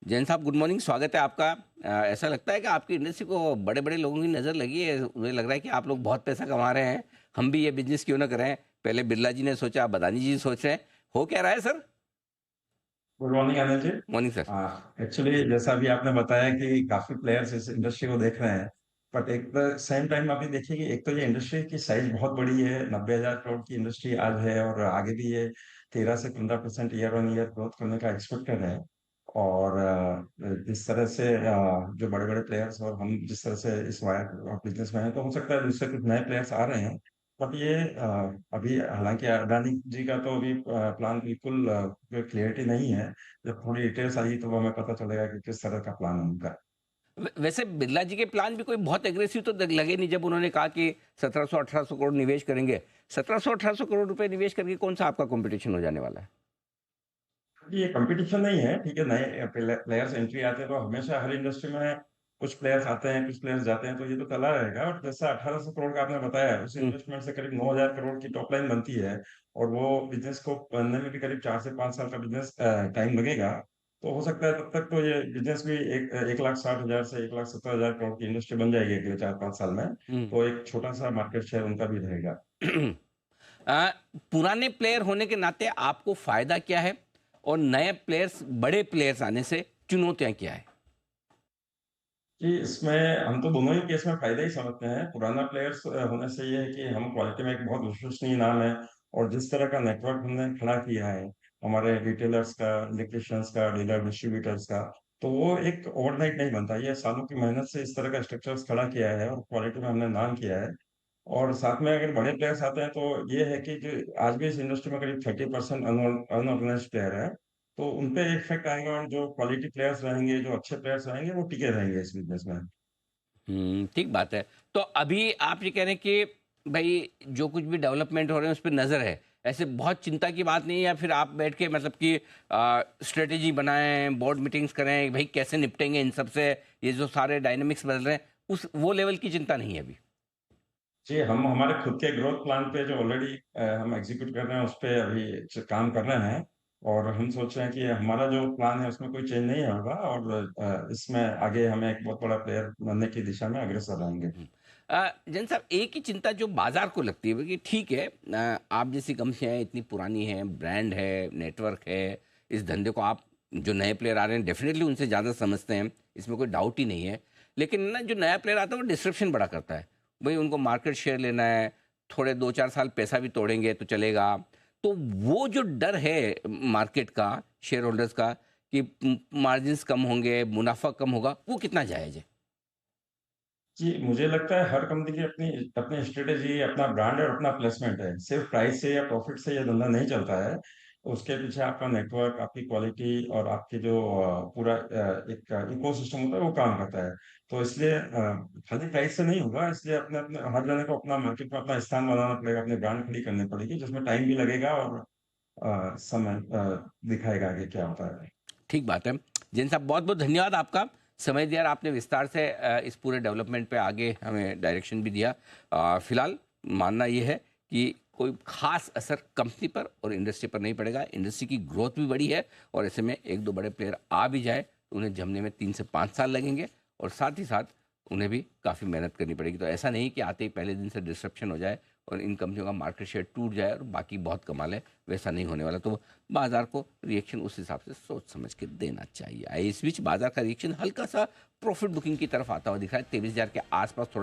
जैन साहब, good morning, स्वागत है आपका। ऐसा लगता है कि आपकी इंडस्ट्री को बड़े बड़े लोगों की नज़र लगी है। मुझे लग रहा है कि आप लोग बहुत पैसा कमा रहे हैं। हम भी ये बिजनेस क्यों ना करें। पहले बिरला जी ने सोचा, अब अदानी जी सोच रहे हैं। हो क्या रहा है sir? Good morning Anil ji. Morning sir. Actually जैसा अभी आपने बताया कि काफी प्लेयर्स इस इंडस्ट्री को देख रहे हैं, बट एक सेम टाइम अभी देखिए कि एक तो ये इंडस्ट्री की साइज बहुत बड़ी है। 90,000 करोड़ की इंडस्ट्री आज है और आगे भी ये 13 से 15% ईयर ऑन ईयर ग्रोथ करने का एक्सपेक्ट कर रहे हैं। और जिस तरह से जो बड़े बड़े प्लेयर्स और हम जिस तरह से इस वायर बिजनेस में हैं, तो हो सकता है दूसरे कुछ नए प्लेयर्स आ रहे हैं। बट ये अभी हालांकि अडानी जी का तो अभी प्लान बिल्कुल क्लियरिटी नहीं है। जब थोड़ी डिटेल्स आई तो हमें पता चलेगा कि किस तरह का प्लान है उनका। वैसे बिरला जी के प्लान भी कोई बहुत एग्रेसिव तो लगे नहीं, जब उन्होंने कहा कि 1700-1800 करोड़ निवेश करेंगे। 1700-1800 करोड़ रुपए निवेश करके कौन सा आपका कंपटीशन हो जाने वाला है? ये कंपटीशन नहीं है, ठीक है। नए प्लेयर्स एंट्री आते हैं तो हमेशा हर इंडस्ट्री में कुछ प्लेयर्स आते हैं, कुछ प्लेयर्स जाते हैं, तो ये तो चला रहेगा। और जैसा 1,800 करोड़ का आपने बताया, उस हम्म। इन्वेस्टमेंट से करीब 9,000 करोड़ की टॉप लाइन बनती है। और वो बिजनेस को बनने में भी करीब 4 से 5 साल का बिजनेस टाइम लगेगा। तो हो सकता है तब तक तो ये बिजनेस भी 1,60,000 से 1,70,000 करोड़ की इंडस्ट्री बन जाएगी अगले 4-5 साल में। हम्म। तो एक छोटा सा मार्केट शेयर उनका भी रहेगा। आ, पुराने प्लेयर होने के नाते आपको फायदा क्या है, और नए प्लेयर्स, बड़े प्लेयर्स आने से चुनौतियां क्या है? कि इसमें हम तो दोनों ही केस में फायदा ही समझते हैं। पुराना प्लेयर्स होने से ये है कि हम क्वालिटी में एक बहुत विश्वसनीय नाम है। और जिस तरह का नेटवर्क हमने खड़ा किया है, हमारे रिटेलर्स का, इलेक्ट्रिशियंस का, डीलर डिस्ट्रीब्यूटर्स का, तो वो एक ओवरनाइट नहीं बनता। ये सालों की मेहनत से इस तरह का स्ट्रक्चर्स खड़ा किया है और क्वालिटी में हमने नाम किया है। और साथ में अगर बड़े प्लेयर्स आते हैं तो ये है कि जो आज भी इस इंडस्ट्री में करीब 30% अनऑर्गेनाइज प्लेयर है, तो उन पे इफेक्ट आएगा। और जो क्वालिटी प्लेयर्स रहेंगे, जो अच्छे प्लेयर्स रहेंगे, वो टिके रहेंगे इस बिजनेस में। ठीक बात है। तो अभी आप ये कह रहे हैं कि भाई जो कुछ भी डेवलपमेंट हो रहे हैं उस पर नज़र है, ऐसे बहुत चिंता की बात नहीं है? या फिर आप बैठ के मतलब कि स्ट्रेटेजी बनाएं, बोर्ड मीटिंग्स करें, भाई कैसे निपटेंगे इन सब से, ये जो सारे डायनेमिक्स बदल रहे हैं, उस वो लेवल की चिंता नहीं है अभी? जी, हम हमारे खुद के ग्रोथ प्लान पे जो ऑलरेडी हम एग्जीक्यूट कर रहे हैं, उस पे अभी काम कर रहे हैं। और हम सोच रहे हैं कि हमारा जो प्लान है उसमें कोई चेंज नहीं होगा। और इसमें आगे हमें एक बहुत बड़ा प्लेयर बनने की दिशा में अग्रसर रहेंगे। जन साहब, एक ही चिंता जो बाजार को लगती है कि ठीक है, आप जैसी कंपनियां इतनी पुरानी हैं, ब्रांड है, नेटवर्क है, इस धंधे को आप, जो नए प्लेयर आ रहे हैं डेफिनेटली उनसे ज़्यादा समझते हैं, इसमें कोई डाउट ही नहीं है। लेकिन ना, जो नया प्लेयर आता है वो डिस्ट्रप्शन बड़ा करता है। भाई उनको मार्केट शेयर लेना है, थोड़े 2-4 साल पैसा भी तोड़ेंगे तो चलेगा। तो वो जो डर है मार्केट का, शेयर होल्डर्स का, कि मार्जिन्स कम होंगे, मुनाफा कम होगा, वो कितना जायज़ है? जी, मुझे लगता है हर कंपनी की अपनी अपनी स्ट्रेटेजी, अपना ब्रांड और अपना प्लेसमेंट है। सिर्फ प्राइस से या प्रॉफिट से ये धंधा नहीं चलता है। उसके पीछे आपका नेटवर्क, आपकी क्वालिटी और आपके जो पूरा एक इकोसिस्टम होता है, वो काम करता है। तो इसलिए खाली प्राइस से नहीं होगा। इसलिए अपने अपने हर जगह को अपना मार्केट में अपना स्थान बनाना पड़ेगा, अपनी ब्रांड खड़ी करनी पड़ेगी, जिसमें टाइम भी लगेगा और समय दिखाएगा आगे क्या होता है। ठीक बात है। जिन साहब, बहुत बहुत धन्यवाद आपका। समय दिया और आपने विस्तार से इस पूरे डेवलपमेंट पे आगे हमें डायरेक्शन भी दिया। फिलहाल मानना ये है कि कोई खास असर कंपनी पर और इंडस्ट्री पर नहीं पड़ेगा। इंडस्ट्री की ग्रोथ भी बड़ी है, और ऐसे में एक दो बड़े प्लेयर आ भी जाए तो उन्हें जमने में 3 से 5 साल लगेंगे, और साथ ही साथ उन्हें भी काफ़ी मेहनत करनी पड़ेगी। तो ऐसा नहीं कि आते ही पहले दिन से डिस्ट्रप्शन हो जाए और इन कंपनियों का मार्केट शेयर टूट जाए और बाकी बहुत कमा ले। वैसा नहीं होने वाला। तो बाजार को रिएक्शन उस हिसाब से सोच समझ के देना चाहिए। इस बीच बाजार का रिएक्शन हल्का सा प्रॉफिट बुकिंग की तरफ आता हुआ दिख रहा है। 23,000 के आसपास थोड़ा